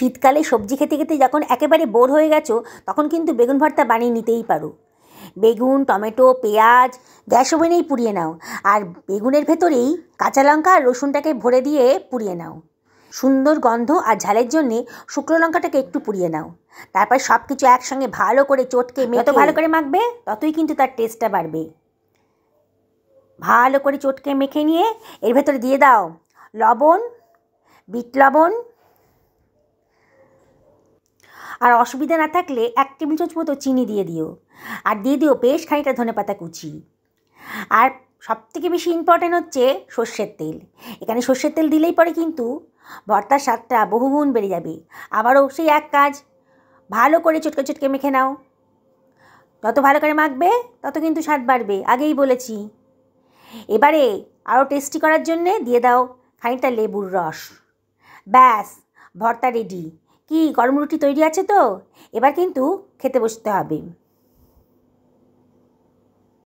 শীতকালে সবজি খেতে খেতে যখন একেবারে বোর হয়ে গেছো তখন কিন্তু বেগুন ভর্তা বানিয়ে নিতেই পারো। বেগুন, টমেটো, পেঁয়াজ গ্যাস ওভেনেই পুড়িয়ে নাও, আর বেগুনের ভেতরেই কাঁচা লঙ্কা আর রসুনটাকে ভরে দিয়ে পুড়িয়ে নাও। সুন্দর গন্ধ আর ঝালের জন্যে শুকনো লঙ্কাটাকে একটু পুড়িয়ে নাও। তারপর সব কিছু একসঙ্গে ভালো করে চটকে যত ভালো করে মাখবে ততই কিন্তু তার টেস্টটা বাড়বে। ভালো করে চটকে মেখে নিয়ে এর ভেতরে দিয়ে দাও লবণ, বিট লবণ, আর অসুবিধা না থাকলে 1 টেবিল চামচ মতো চিনি দিয়ে দিও, আর দিয়ে দিও বেশ খানিকটা ধনেপাতা কুচি। আর সবথেকে বেশি ইম্পর্ট্যান্ট হচ্ছে সর্ষের তেল। এখানে সর্ষের তেল দিলেই পরে কিন্তু ভর্তার স্বাদটা বহুগুণ বেড়ে যাবে। আবারও সেই এক কাজ, ভালো করে চটকে চটকে মেখে নাও। যত ভালো করে মাখবে তত কিন্তু স্বাদ বাড়বে, আগেই বলেছি। এবারে আরও টেস্টি করার জন্যে দিয়ে দাও খানিকটা লেবুর রস। ব্যাস, ভর্তা রেডি। কি গরম রুটি তৈরি আছে তো? এবার কিন্তু খেতে বসতে হবে।